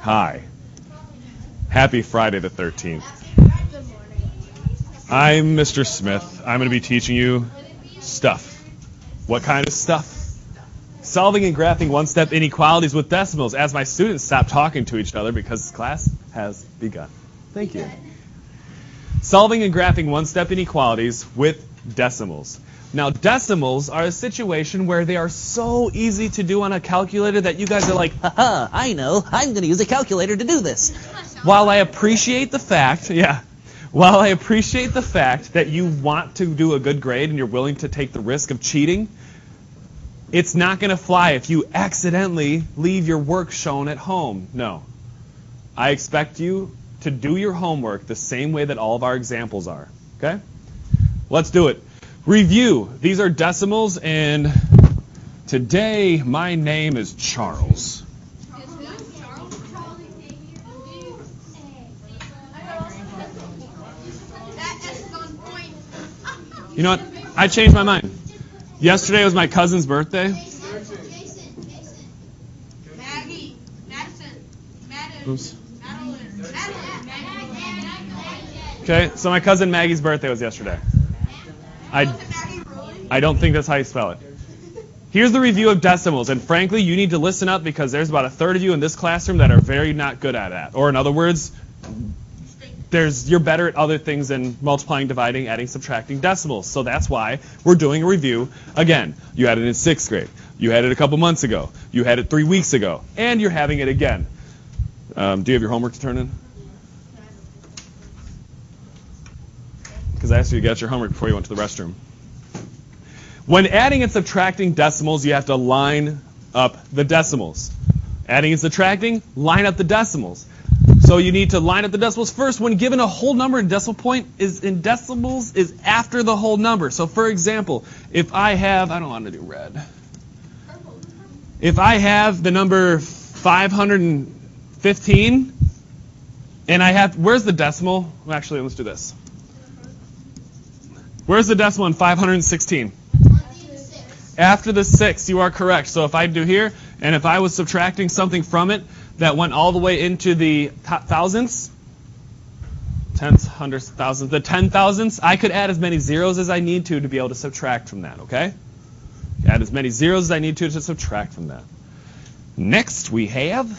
Hi. Happy Friday the 13th. I'm Mr. Smith. I'm going to be teaching you stuff. What kind of stuff? Solving and graphing one-step inequalities with decimals as my students stop talking to each other because class has begun. Thank you. Solving and graphing one-step inequalities with decimals. Now, decimals are a situation where they are so easy to do on a calculator that you guys are like, haha, I know, I'm going to use a calculator to do this. While I appreciate the fact, that you want to do a good grade and you're willing to take the risk of cheating, it's not going to fly if you accidentally leave your work shown at home. No. I expect you to do your homework the same way that all of our examples are. Okay? Let's do it. Review. These are decimals, and today my name is Charles. You know what? I changed my mind. Yesterday was my cousin's birthday. Oops. Okay, so my cousin Maggie's birthday was yesterday. I don't think that's how you spell it. Here's the review of decimals, and frankly, you need to listen up because there's about a third of you in this classroom that are very not good at that. Or in other words, you're better at other things than multiplying, dividing, adding, subtracting decimals. So that's why we're doing a review. Again, you had it in 6th grade. You had it a couple months ago. You had it 3 weeks ago. And you're having it again. Do you have your homework to turn in? Because I asked you to get your homework before you went to the restroom. When adding and subtracting decimals, you have to line up the decimals. Adding and subtracting, line up the decimals. So you need to line up the decimals first. When given a whole number, in decimal point in decimals is after the whole number. So for example, if I have, I don't want to do red. If I have the number 515, and I have, where's the decimal? Well, actually, let's do this. Where's the decimal in 516? After the 6, you are correct. So if I do here, and if I was subtracting something from it that went all the way into the thousandths, tenths, hundredths, thousandths, the 10,000ths, I could add as many zeros as I need to be able to subtract from that, okay? Add as many zeros as I need to subtract from that. Next, we have,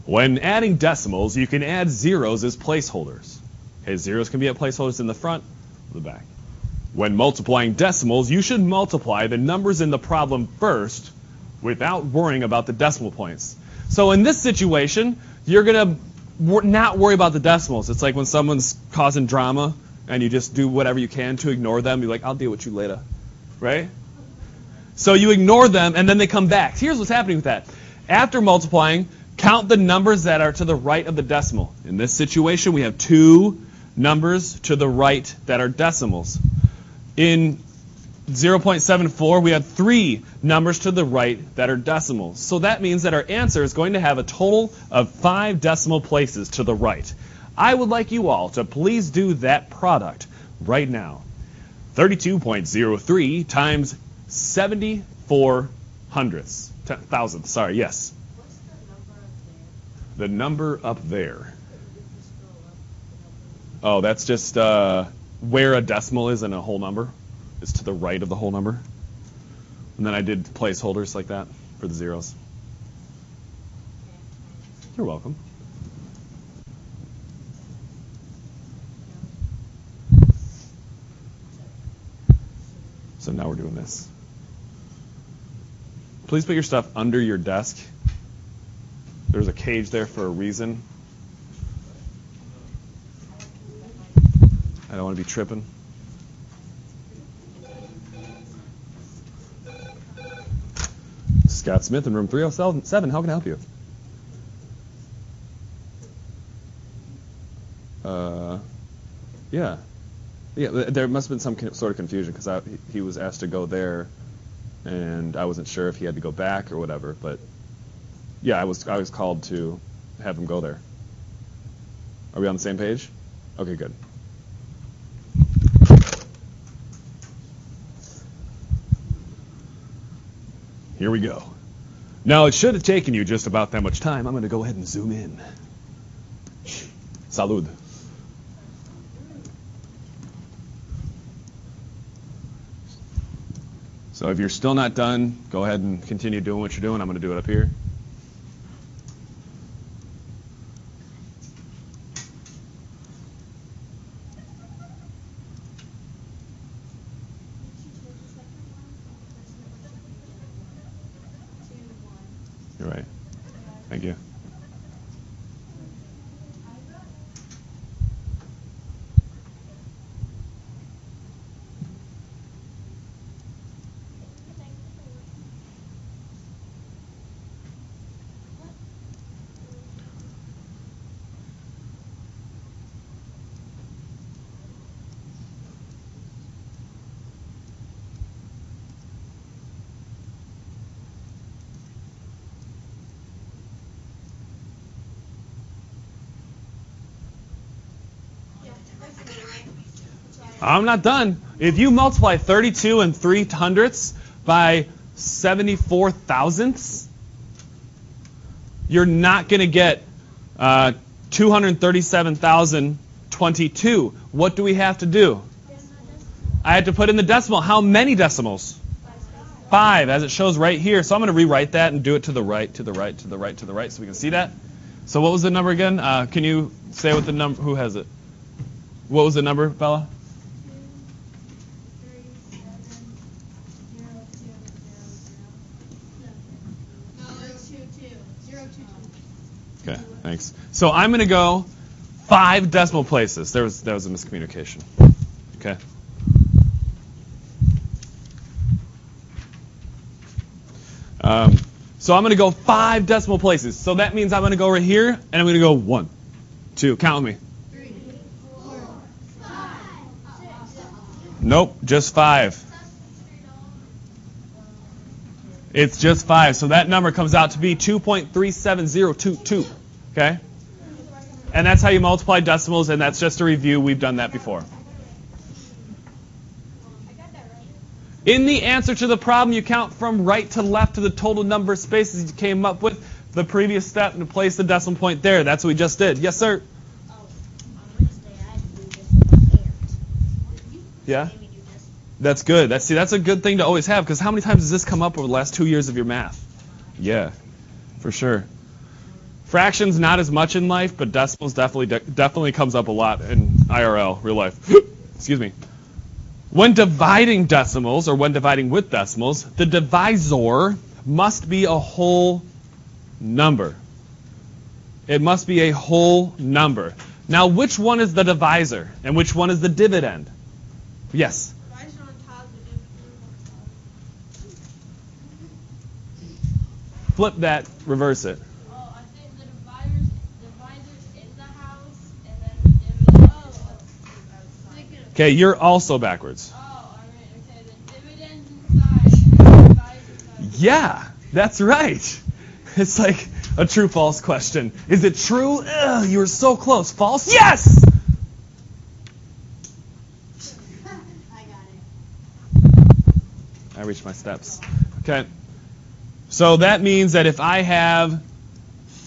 when adding decimals, you can add zeros as placeholders. Okay, zeros can be at placeholders in the front or the back. When multiplying decimals, you should multiply the numbers in the problem first without worrying about the decimal points. So in this situation, you're going to not worry about the decimals. It's like when someone's causing drama and you just do whatever you can to ignore them. You're like, I'll deal with you later, right? So you ignore them and then they come back. Here's what's happening with that. After multiplying, count the numbers that are to the right of the decimal. In this situation, we have 2 numbers to the right that are decimals. In 0.74, we have 3 numbers to the right that are decimals. So that means that our answer is going to have a total of 5 decimal places to the right. I would like you all to please do that product right now. 32.03 times 74 hundredths. Thousandths, sorry, yes. The number up there. Oh, that's just where a decimal is in a whole number. It's to the right of the whole number. And then I did placeholders like that for the zeros. You're welcome. So now we're doing this. Please put your stuff under your desk. There's a cage there for a reason. I don't want to be tripping. Scott Smith in room 307. How can I help you? Yeah. There must have been some sort of confusion because he was asked to go there, and I wasn't sure if he had to go back or whatever. But yeah, I was called to have him go there. Are we on the same page? Okay, good. Here we go. Now, it should have taken you just about that much time. I'm going to go ahead and zoom in. Salud. So if you're still not done, go ahead and continue doing what you're doing. I'm going to do it up here. You're right. Thank you. I'm not done. If you multiply 32 3/100ths by 74 thousandths, you're not going to get 237,022. What do we have to do? I had to put in the decimal. How many decimals? 5, as it shows right here. So I'm going to rewrite that and do it to the right, to the right, to the right, to the right, so we can see that. So what was the number again? Can you say what the number? Who has it? What was the number, Bella? 022. Okay, thanks. So I'm going to go 5 decimal places. That was a miscommunication. Okay. So I'm going to go 5 decimal places. So that means I'm going to go right here, and I'm going to go 1, 2. Count with me. 3, 4, 5, 6. Nope, just 5. It's just 5. So that number comes out to be 2.37022. Okay? And that's how you multiply decimals, and that's just a review. We've done that before. In the answer to the problem, you count from right to left to the total number of spaces you came up with. The previous step and place the decimal point there. That's what we just did. Yes, sir? Oh, on Wednesday I had to do this with errors. Yeah? Maybe do this. That's good. That's a good thing to always have, because how many times has this come up over the last 2 years of your math? Yeah, for sure. Fractions, not as much in life, but decimals definitely comes up a lot in IRL, real life. Excuse me. When dividing decimals, or when dividing with decimals, the divisor must be a whole number. It must be a whole number. Now, which one is the divisor, and which one is the dividend? Yes? Divisor on top, the dividend on top. Flip that, reverse it. Oh, I think the divisor's in the house, and then the dividend is outside. Okay, you're also backwards. Oh, alright, okay, the dividend's inside, and the divisor's outside. Yeah, that's right. It's like a true-false question. Is it true? Ugh, you were so close. False? Yes! I got it. I reached my steps. Okay. So that means that if I have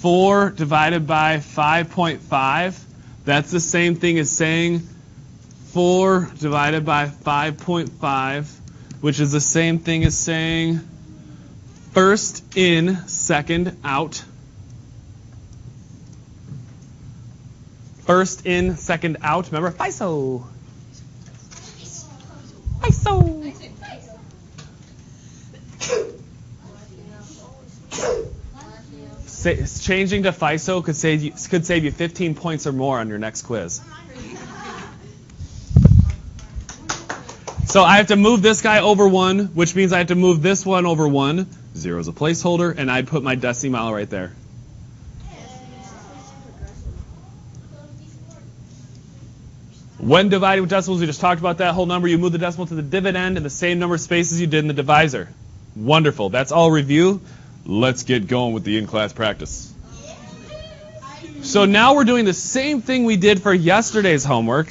4 divided by 5.5, that's the same thing as saying 4 divided by 5.5, which is the same thing as saying first in, second out. First in, second out. Remember? FISO. FISO. Changing to FISO could save you 15 points or more on your next quiz. So I have to move this guy over 1, which means I have to move this one over 1. 0 is a placeholder, and I put my decimal right there. When dividing with decimals, we just talked about that whole number. You move the decimal to the dividend in the same number of spaces you did in the divisor. Wonderful. That's all review. Let's get going with the in-class practice. So now we're doing the same thing we did for yesterday's homework.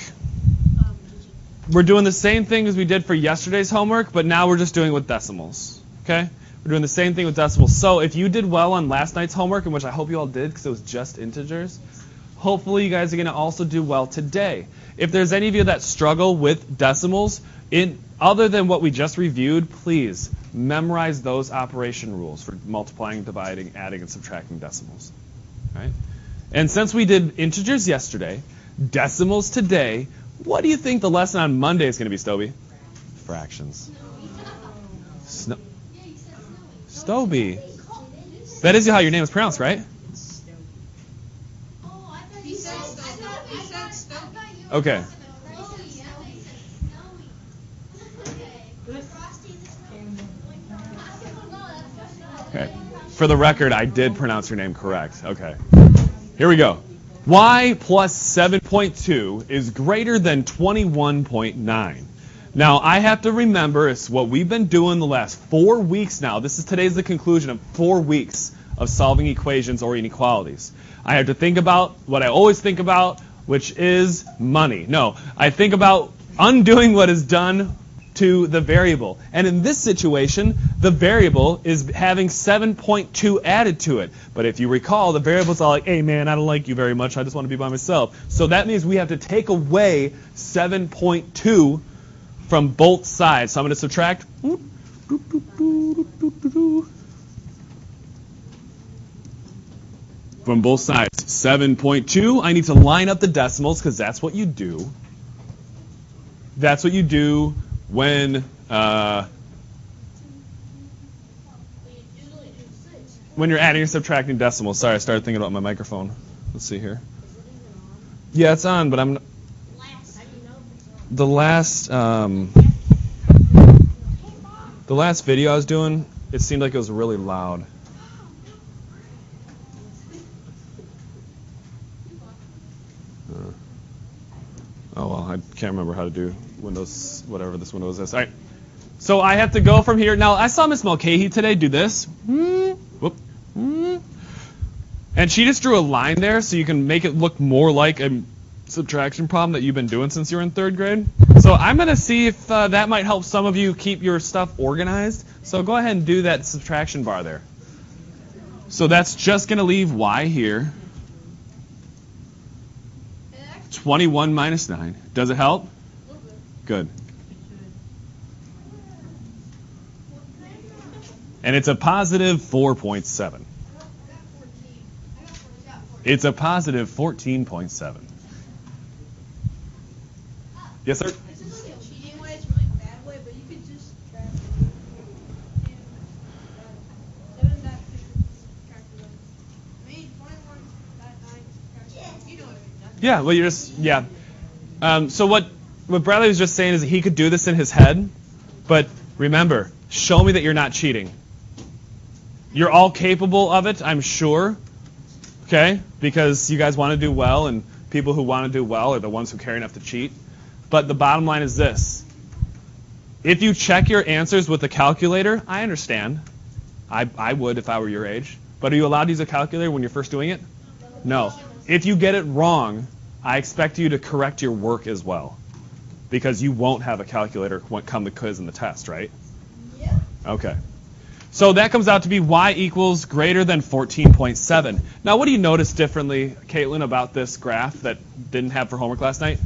We're doing the same thing as we did for yesterday's homework, but now we're just doing it with decimals. Okay? We're doing the same thing with decimals. So if you did well on last night's homework, in which I hope you all did because it was just integers, hopefully you guys are going to also do well today. If there's any of you that struggle with decimals, other than what we just reviewed, please memorize those operation rules for multiplying, dividing, adding, and subtracting decimals. Right? And since we did integers yesterday, decimals today, what do you think the lesson on Monday is going to be, Stoby? Fractions. Stoby. That is how your name is pronounced, right? Okay. Okay. For the record, I did pronounce your name correct. Okay. Here we go. Y plus 7.2 is greater than 21.9. Now, I have to remember, it's what we've been doing the last 4 weeks now. Today's the conclusion of 4 weeks of solving equations or inequalities. I have to think about what I always think about, which is money. No, I think about undoing what is done to the variable. And in this situation, the variable is having 7.2 added to it. But if you recall, the variable's all like, hey man, I don't like you very much, I just want to be by myself. So that means we have to take away 7.2 from both sides. So I'm going to subtract. From both sides. 7.2. I need to line up the decimals because that's what you do. That's what you do when you're adding or subtracting decimals. Sorry, I started thinking about my microphone. Let's see here. Yeah, it's on, but I'm the last video I was doing, it seemed like it was really loud. Oh well, I can't remember how to do Windows, whatever this Windows is. All right, so I have to go from here. Now I saw Miss Mulcahy today do this. Whoop. And she just drew a line there so you can make it look more like a subtraction problem that you've been doing since you were in 3rd grade. So I'm going to see if that might help some of you keep your stuff organized. So go ahead and do that subtraction bar there. So that's just going to leave y here. 21 minus 9. Does it help? Good. And it's a positive 4.7. It's a positive 14.7. Yes, sir? It's just a cheating way, it's a really bad way, but you could just subtract. Yeah, well, you're just, yeah. So what Bradley was just saying is that he could do this in his head, but remember, show me that you're not cheating. You're all capable of it, I'm sure, okay, because you guys want to do well, and people who want to do well are the ones who care enough to cheat. But the bottom line is this. If you check your answers with a calculator, I understand. I would if I were your age. But are you allowed to use a calculator when you're first doing it? No. If you get it wrong, I expect you to correct your work as well. Because you won't have a calculator come the quiz and the test, right? Yeah. Okay. So that comes out to be y equals greater than 14.7. Now, what do you notice differently, Caitlin, about this graph that didn't have for homework last night?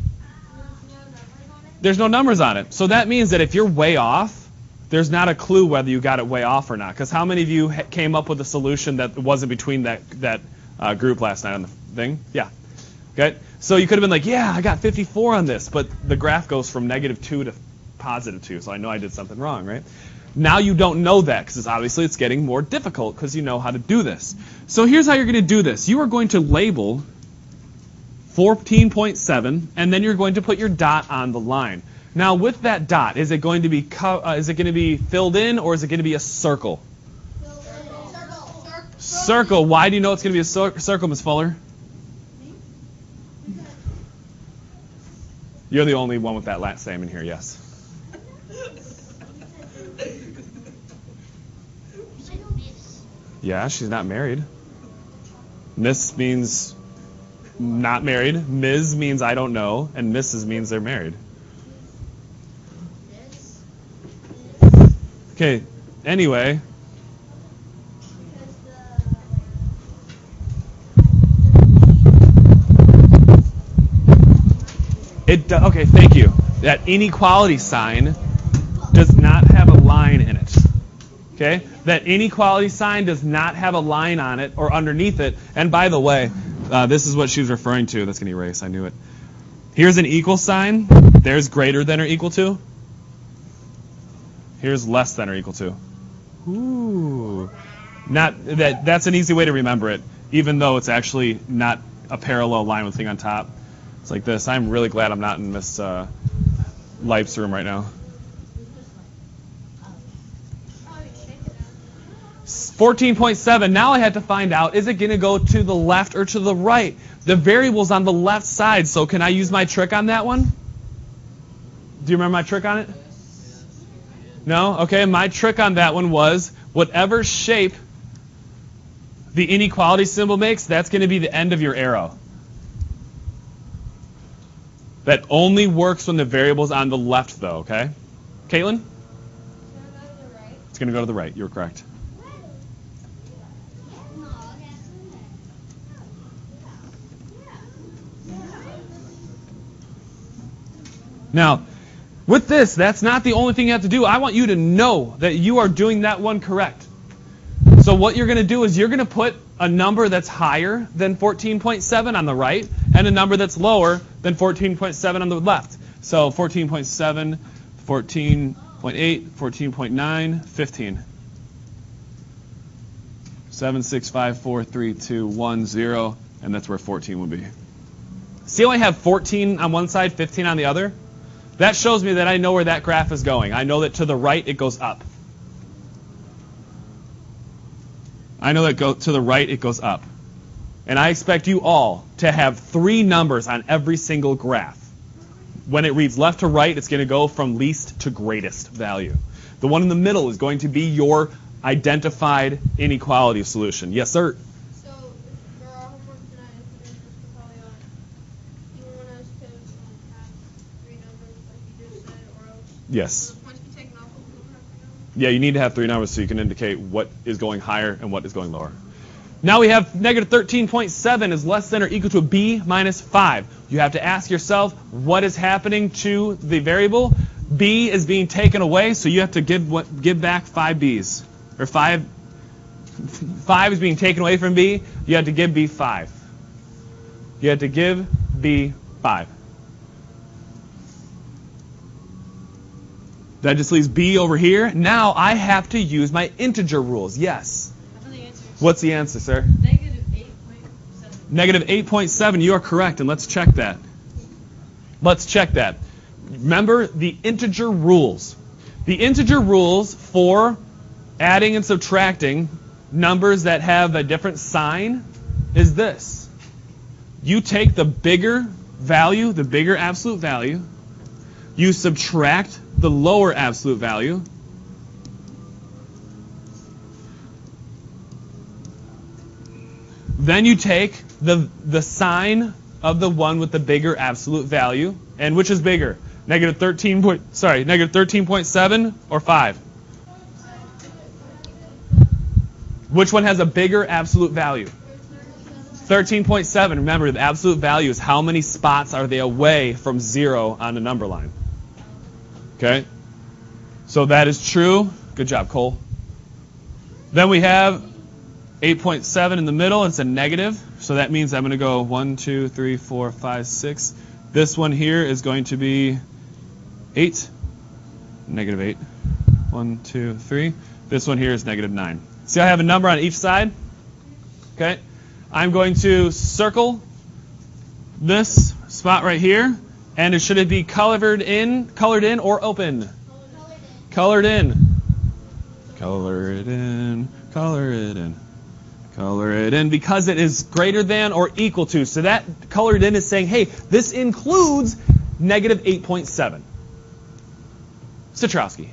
There's no numbers on it. So that means that if you're way off, there's not a clue whether you got it way off or not. Because how many of you came up with a solution that wasn't between that group last night on the thing? Yeah. Okay. So you could have been like, yeah, I got 54 on this, but the graph goes from -2 to +2, so I know I did something wrong, right? Now you don't know that because obviously it's getting more difficult because you know how to do this. So here's how you're going to do this. You are going to label 14.7, and then you're going to put your dot on the line. Now, with that dot, is it going to be filled in, or is it going to be a circle? Circle. Why do you know it's going to be a circle, Ms. Fuller? You're the only one with that last name in here, yes. Yeah, she's not married. Miss means not married. Ms. means I don't know, and Mrs. means they're married. Okay, anyway, Okay, thank you. That inequality sign does not have a line in it. Okay? That inequality sign does not have a line on it or underneath it. And by the way, this is what she was referring to. That's going to erase. I knew it. Here's an equal sign. There's greater than or equal to. Here's less than or equal to. Ooh. That's an easy way to remember it, even though it's actually not a parallel line with the thing on top. It's like this. I'm really glad I'm not in Miss Life's room right now. 14.7, now I had to find out, is it going to go to the left or to the right? The variable's on the left side, so can I use my trick on that one? Do you remember my trick on it? No? Okay, my trick on that one was whatever shape the inequality symbol makes, that's going to be the end of your arrow. That only works when the variable's on the left, though, okay? Caitlin? It's going to go to the right. You're correct. Now, with this, that's not the only thing you have to do. I want you to know that you are doing that one correct. So what you're going to do is you're going to put a number that's higher than 14.7 on the right and a number that's lower than 14.7 on the left. So 14.7, 14.8, 14.9, 15. 7, 6, 5, 4, 3, 2, 1, 0, and that's where 14 would be. See how I have 14 on one side, 15 on the other? That shows me that I know where that graph is going. I know that to the right it goes up. I know that to the right it goes up. And I expect you all to have 3 numbers on every single graph. When it reads left to right, it's going to go from least to greatest value. The one in the middle is going to be your identified inequality solution. Yes, sir? So, for our homework tonight, it's probably on, you want us to have 3 numbers like you just said, or else yes. the points be taken off if we don't have 3 numbers? Yeah, you need to have 3 numbers so you can indicate what is going higher and what is going lower. Now we have negative 13.7 is less than or equal to b minus 5. You have to ask yourself, what is happening to the variable? B is being taken away, so you have to give back 5 b's. Or 5 is being taken away from b, you have to give b 5. You have to give b 5. That just leaves b over here. Now I have to use my integer rules. Yes? What's the answer, sir? Negative 8.7. Negative 8.7. You are correct, and let's check that. Let's check that. Remember the integer rules. The integer rules for adding and subtracting numbers that have a different sign is this. You take the bigger value, the bigger absolute value, you subtract the lower absolute value, then you take the sign of the one with the bigger absolute value, and which is bigger? Negative 13.7 or 5? Which one has a bigger absolute value? 13.7. Remember, the absolute value is how many spots are they away from 0 on the number line. Okay? So that is true. Good job, Cole. Then we have 8.7 in the middle. It's a negative. So that means I'm going to go 1, 2, 3, 4, 5, 6. This one here is going to be 8. Negative 8. 1, 2, 3. This one here is negative 9. See, I have a number on each side. Okay? I'm going to circle this spot right here. And should it be colored in or open? Colored in. Color it in. Color it in. Color it in because it is greater than or equal to. So that colored in is saying, hey, this includes negative 8.7. Citrowski.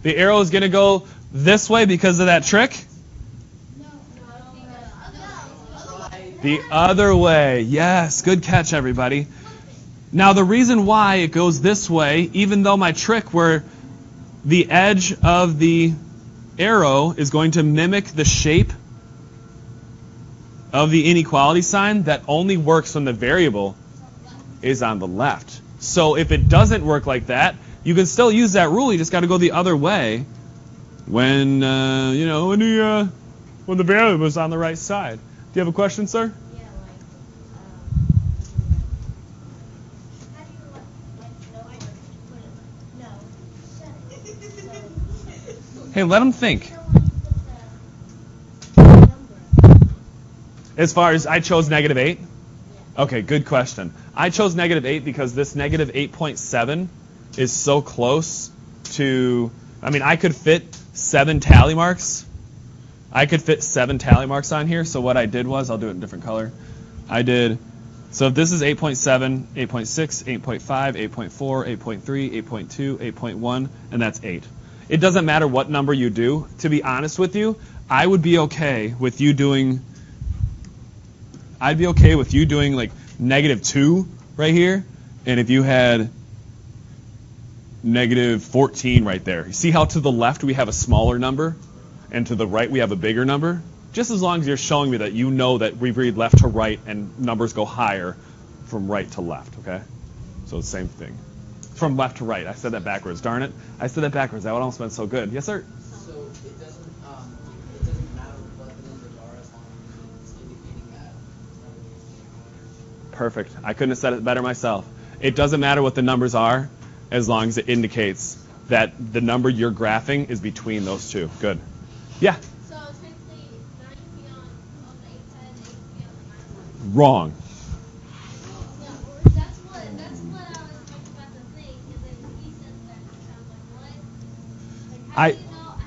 The arrow is going to go this way because of that trick? The other way. Yes, good catch, everybody. Now, the reason why it goes this way, even though my trick where the edge of the arrow is going to mimic the shape of the inequality sign that only works when the variable is on the left. So if it doesn't work like that, you can still use that rule. You just got to go the other way when when the variable is on the right side. Do you have a question, sir? Yeah, Hey, let them think. As far as I chose -8? Okay, good question. I chose -8 because this -8.7 is so close to, I could fit 7 tally marks. I could fit 7 tally marks on here, so what I did was, I'll do it in a different color. So if this is 8.7, 8.6, 8.5, 8.4, 8.3, 8.2, 8.1, and that's 8. It doesn't matter what number you do. To be honest with you, I would be okay with you doing like -2 right here, and if you had -14 right there. You see how to the left we have a smaller number, and to the right we have a bigger number? Just as long as you're showing me that you know that we read left to right and numbers go higher from right to left, okay? So the same thing. From left to right. I said that backwards. Darn it. I said that backwards. That would almost been so good. Yes, sir? So it doesn't matter what the numbers are as long as it's indicating that. Perfect. I couldn't have said it better myself. It doesn't matter what the numbers are as long as it indicates that the number you're graphing is between those two. Good. Yeah? So essentially, 9 would be on the 8 side, 8 would be on the 9 side. Wrong. No, that's what I was about to think, and then he said that, and I was like, what? Like,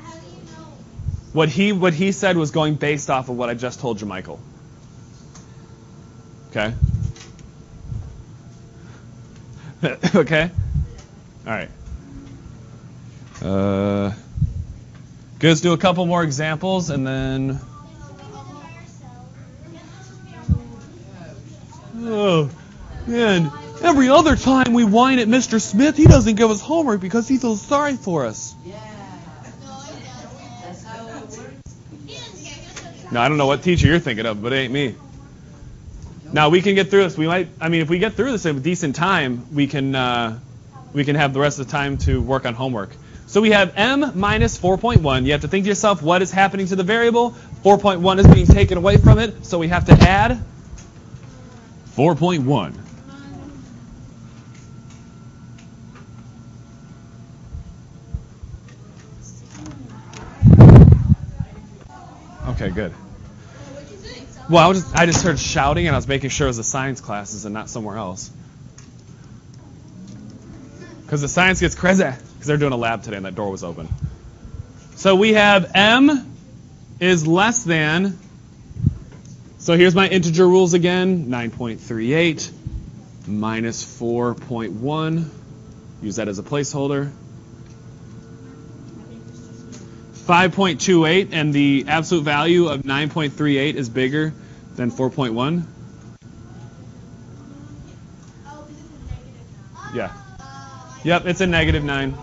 how do you know? What he said was going based off of what I just told you, Michael. Okay? Okay? All right. Good, let's do a couple more examples, and then... Oh, man. Every other time we whine at Mr. Smith, he doesn't give us homework because he feels sorry for us. Yeah. That's how it works. Now, I don't know what teacher you're thinking of, but it ain't me. Now, we can get through this. If we get through this in a decent time, we can have the rest of the time to work on homework. So we have m minus 4.1. You have to think to yourself, what is happening to the variable? 4.1 is being taken away from it, so we have to add 4.1. Okay, good. Well, I just heard shouting, and I was making sure it was the science classes and not somewhere else. Because the science gets crazy, because they're doing a lab today, and that door was open. So we have m is less than, so here's my integer rules again, 9.38 minus 4.1. Use that as a placeholder. 5.28, and the absolute value of 9.38 is bigger than 4.1. Yeah. Yep, it's a -9.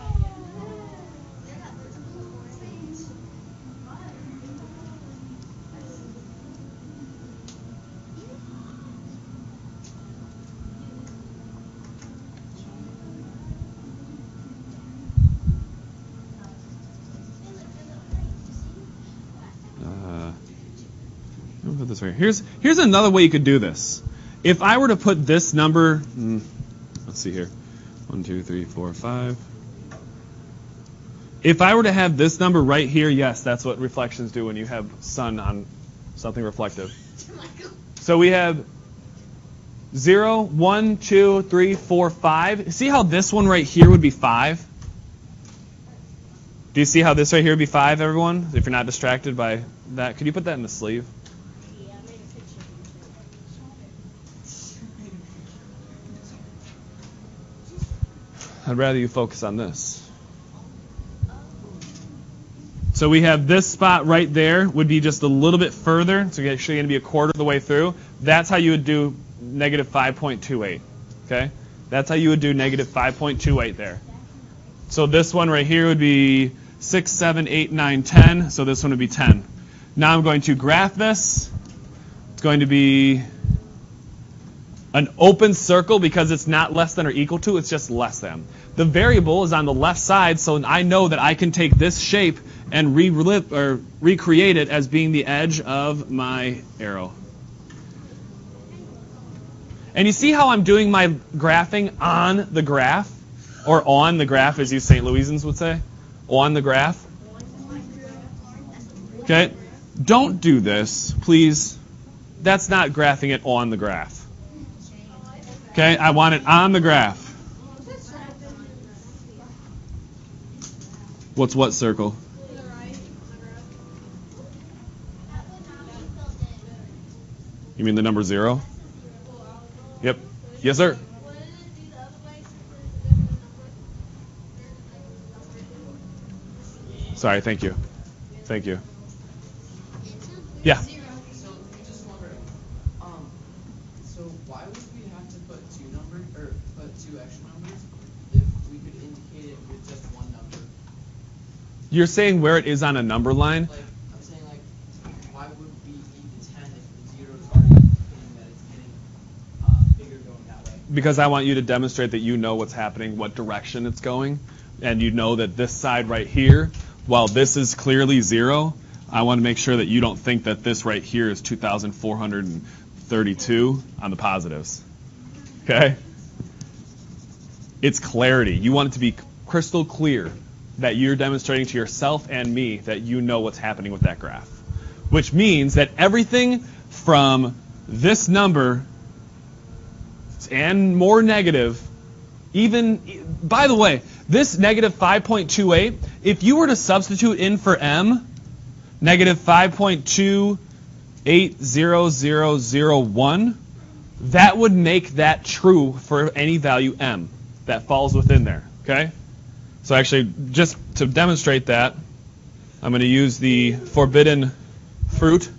Let me put this right here. Here's another way you could do this. If I were to put this number, let's see here, 1, 2, 3, 4, 5. If I were to have this number right here, yes, that's what reflections do when you have sun on something reflective. So we have 0, 1, 2, 3, 4, 5. See how this one right here would be 5? Do you see how this right here would be 5, everyone? If you're not distracted by that. Could you put that in the sleeve? I'd rather you focus on this. So we have this spot right there would be just a little bit further. So you're actually going to be a quarter of the way through. That's how you would do negative 5.28. Okay? That's how you would do negative 5.28 there. So this one right here would be 6, 7, 8, 9, 10. So this one would be 10. Now I'm going to graph this going to be an open circle because it's not less than or equal to, it's just less than. The variable is on the left side, so I know that I can take this shape and recreate it as being the edge of my arrow. And you see how I'm doing my graphing on the graph? Or on the graph, as you St. Louisans would say. On the graph. Okay? Don't do this, please. That's not graphing it on the graph. Okay? I want it on the graph. What's what circle? You mean the number 0? Yep. Yes, sir. Sorry, thank you. Thank you. Yeah. So just wondering, so why would we have to put two numbers or put two extra numbers if we could indicate it with just one number? You're saying where it is on a number line? Like I'm saying, like why would we need the 10 if the 0 is already indicating that it's getting bigger going that way? Because I want you to demonstrate that you know what's happening, what direction it's going, and you know that this side right here, while this is clearly 0, I want to make sure that you don't think that this right here is 2,432 on the positives. Okay? It's clarity. You want it to be crystal clear that you're demonstrating to yourself and me that you know what's happening with that graph. Which means that everything from this number and more negative, even, by the way, this negative 5.28, if you were to substitute in for m, negative 5.280001, that would make that true for any value m that falls within there, okay? So actually, just to demonstrate that, I'm going to use the forbidden fruit.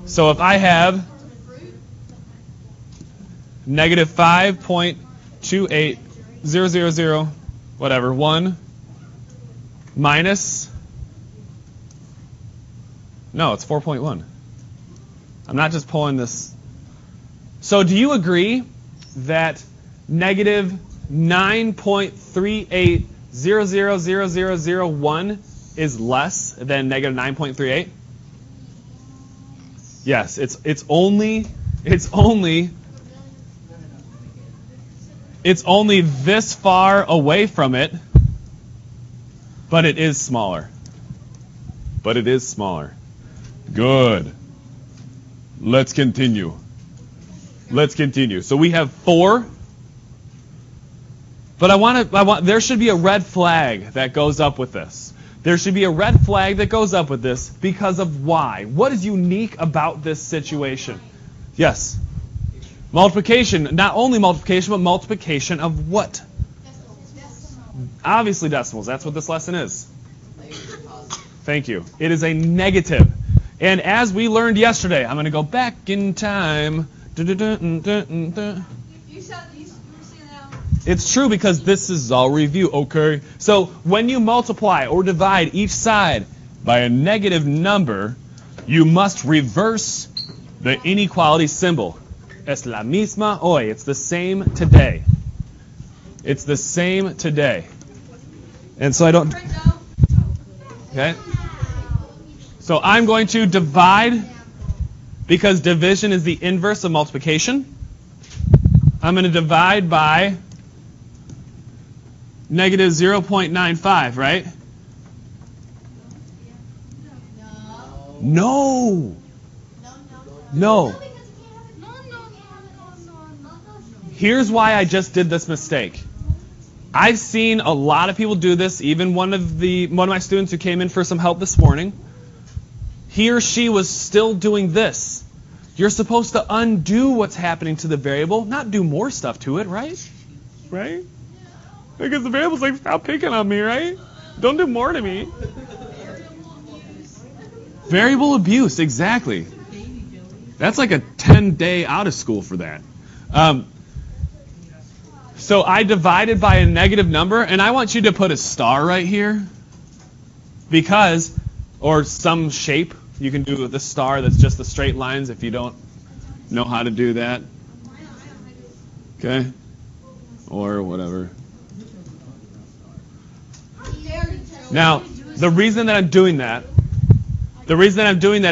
So if I have negative 5.28000, whatever, 1 minus, no, it's 4.1. I'm not just pulling this. So do you agree that negative 9.38000001 is less than negative 9.38? Yes, it's only this far away from it, but it is smaller. But it is smaller. Good. Let's continue. So we have 4. But there should be a red flag that goes up with this. There should be a red flag that goes up with this because of why. What is unique about this situation? Yes. Multiplication. Not only multiplication, but multiplication of what? Obviously decimals. That's what this lesson is. Thank you. It is a negative. And as we learned yesterday, I'm going to go back in time. It's true because this is all review, okay? So when you multiply or divide each side by a negative number, you must reverse the inequality symbol. Es la misma hoy. It's the same today. It's the same today. And so I don't... Okay? So I'm going to divide, because division is the inverse of multiplication. I'm going to divide by negative 0.95, right? No. Here's why I just did this mistake. I've seen a lot of people do this, even one of my students who came in for some help this morning. He or she was still doing this. You're supposed to undo what's happening to the variable, not do more stuff to it, right? Right? Because the variable's like, stop picking on me, right? Don't do more to me. Variable abuse, exactly. That's like a 10-day out of school for that. So I divided by a negative number, and I want you to put a star right here. Because, or some shape, You can do the star that's just the straight lines if you don't know how to do that. Okay? Or whatever. Now, the reason that I'm doing that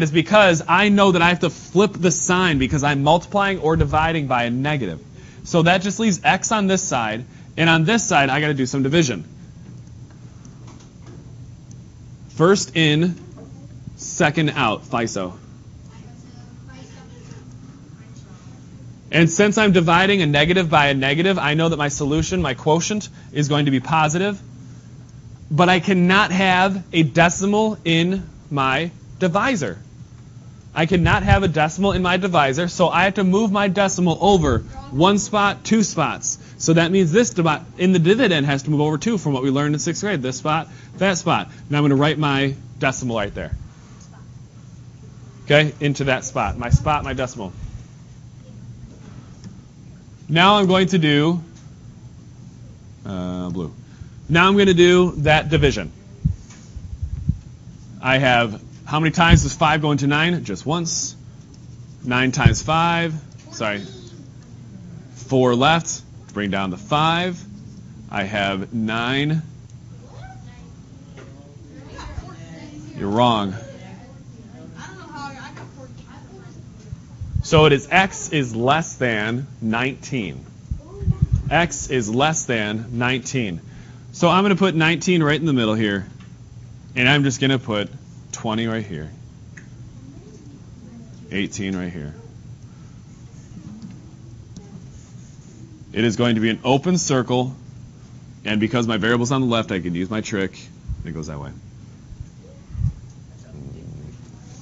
is because I know that I have to flip the sign because I'm multiplying or dividing by a negative. So that just leaves x on this side, and on this side I got to do some division. First in, second out, FISO. And since I'm dividing a negative by a negative, I know that my solution, my quotient, is going to be positive. But I cannot have a decimal in my divisor. I cannot have a decimal in my divisor, so I have to move my decimal over one spot, two spots. So that means this in the dividend has to move over two from what we learned in 6th grade. This spot, that spot. Now I'm going to write my decimal right there. Okay, into that spot. My decimal. Now I'm going to do blue. Now I'm going to do that division. I have, how many times does 5 go into 9? Just once. 9 times 5. Sorry. 4 left. Bring down the 5. I have 9. You're wrong. So it is x is less than 19. X is less than 19. So I'm going to put 19 right in the middle here. And I'm just going to put 20 right here. 18 right here. It is going to be an open circle. And because my variable's on the left, I can use my trick. It goes that way.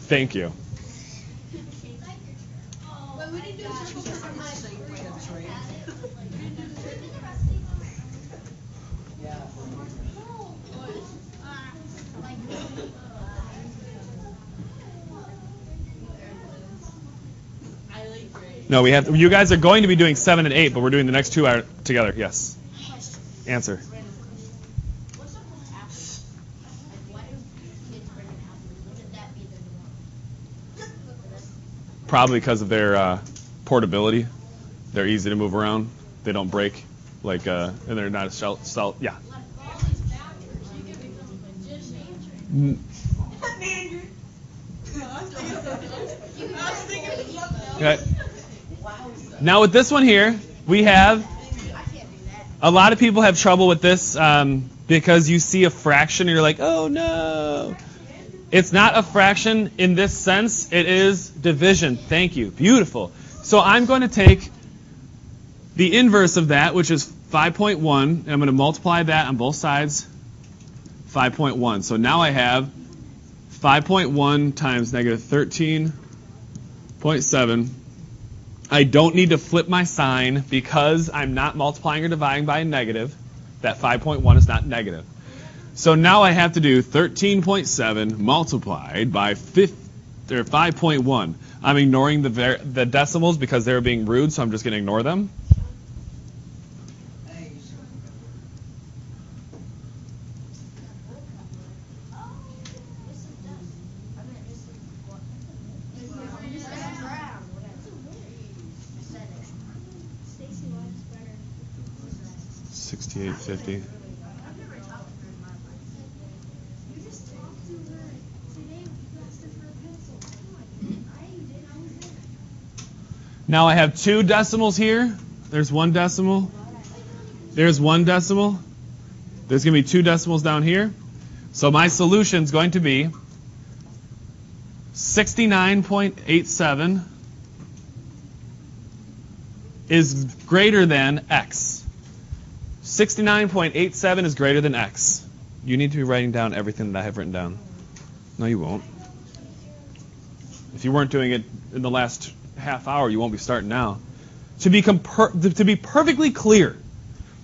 Thank you. No, we have. You guys are going to be doing 7 and 8, but we're doing the next 2 together. Yes. Answer. Probably because of their portability. They're easy to move around. They don't break, and they're not a shell. Yeah. Okay. Now with this one here, we have a lot of people have trouble with this because you see a fraction and you're like, oh no. It's not a fraction in this sense. It is division. Thank you. Beautiful. So I'm going to take the inverse of that, which is 5.1, and I'm going to multiply that on both sides, 5.1. So now I have 5.1 times negative 13.7. I don't need to flip my sign because I'm not multiplying or dividing by a negative. That 5.1 is not negative. So now I have to do 13.7 multiplied by 5.1. I'm ignoring the decimals because they're being rude, so I'm just going to ignore them. $68.50. Now I have 2 decimals here. There's 1 decimal. There's 1 decimal. There's going to be 2 decimals down here. So my solution is going to be 69.87 is greater than x. 69.87 is greater than x. You need to be writing down everything that I have written down. No, you won't. If you weren't doing it in the last half hour, you won't be starting now. To be perfectly clear,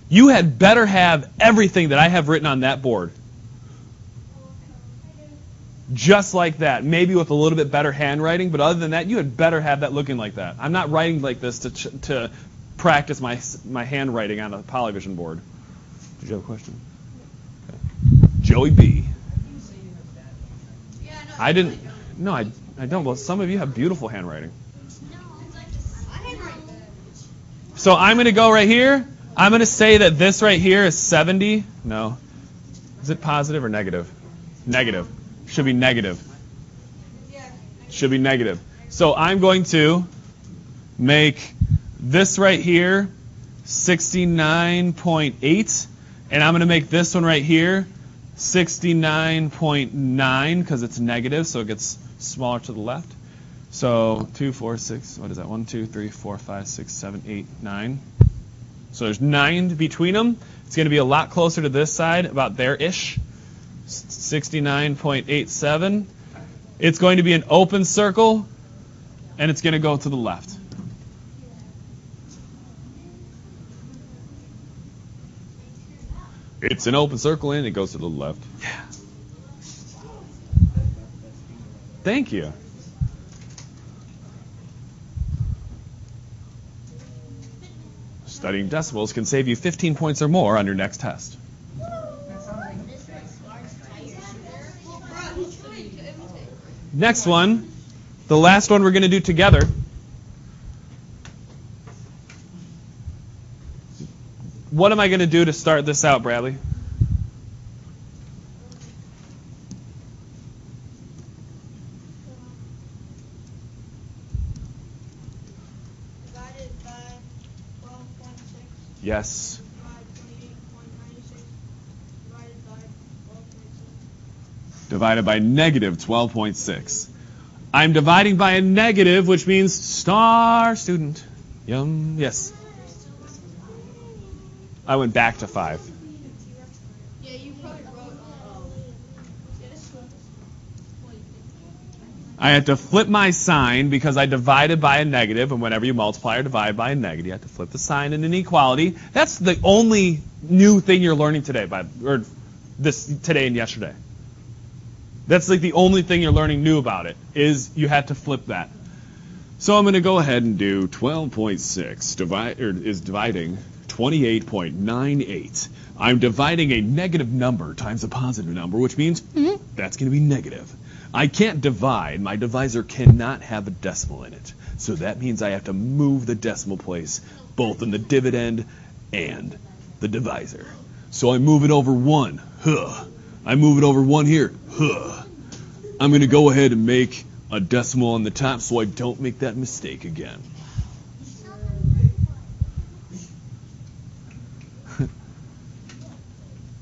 you had better have everything that I have written on that board. Just like that. Maybe with a little bit better handwriting, but other than that, you had better have that looking like that. I'm not writing like this to practice my handwriting on a Polyvision board. Did you have a question? Okay. Joey B. I didn't. No, I don't. Well, some of you have beautiful handwriting. So I'm going to go right here. I'm going to say that this right here is 70. No. Is it positive or negative? Negative. Should be negative. Should be negative. So I'm going to make this right here 69.8. And I'm going to make this one right here 69.9 because it's negative, so it gets smaller to the left. So 2, 4, 6, what is that? 1, 2, 3, 4, 5, 6, 7, 8, 9. So there's 9 between them. It's going to be a lot closer to this side, about there-ish. 69.87. It's going to be an open circle, and it's going to go to the left. It's an open circle, and it goes to the left. Yeah. Thank you. Studying decimals can save you 15 points or more on your next test. Next one, the last one we're going to do together. What am I going to do to start this out, Bradley? Divided by 12.6. Yes. Divided by negative 12.6. I'm dividing by a negative, which means star student. Yum. Yes. I went back to 5. Yeah, you probably wrote I had to flip my sign because I divided by a negative, and whenever you multiply or divide by a negative, you have to flip the sign in inequality. That's the only new thing you're learning today, today and yesterday. That's like the only thing you're learning new about it, is you had to flip that. So I'm going to go ahead and do 12.6 is dividing 28.98. I'm dividing a negative number times a positive number, which means that's going to be negative. I can't divide. My divisor cannot have a decimal in it. So that means I have to move the decimal place both in the dividend and the divisor. So I move it over 1. I move it over 1 here. I'm going to go ahead and make a decimal on the top so I don't make that mistake again.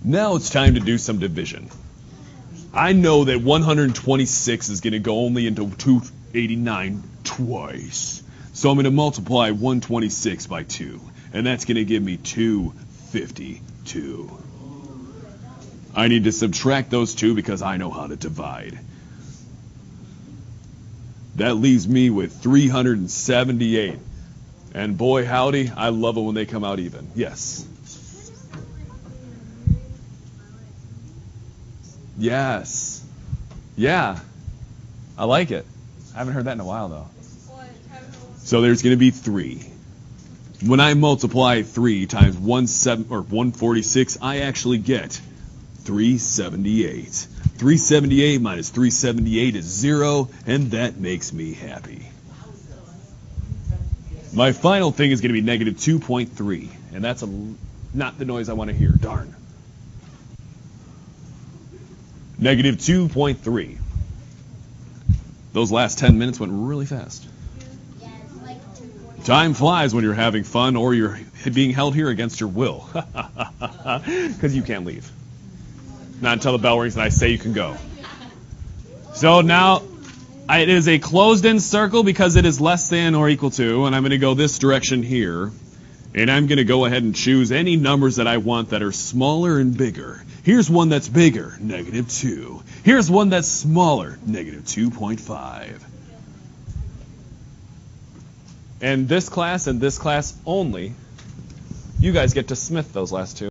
Now it's time to do some division. I know that 126 is going to go only into 289 twice. So I'm going to multiply 126 by 2. And that's going to give me 252. I need to subtract those 2 because I know how to divide. That leaves me with 378. And boy, howdy, I love it when they come out even. Yes. Yes. Yeah. I like it. I haven't heard that in a while, though. So there's going to be 3. When I multiply 3 times 146, I actually get 378. 378 minus 378 is 0, and that makes me happy. My final thing is going to be negative 2.3, and that's not the noise I want to hear. Darn. Negative 2.3. Those last 10 minutes went really fast. Time flies when you're having fun or you're being held here against your will. Because you can't leave. Not until the bell rings and I say you can go. So now it is a closed-in circle because it is less than or equal to, and I'm going to go this direction here. And I'm going to go ahead and choose any numbers that I want that are smaller and bigger. Here's one that's bigger, negative 2. Here's one that's smaller, negative 2.5. And this class and this class only, you guys get to smith those last 2.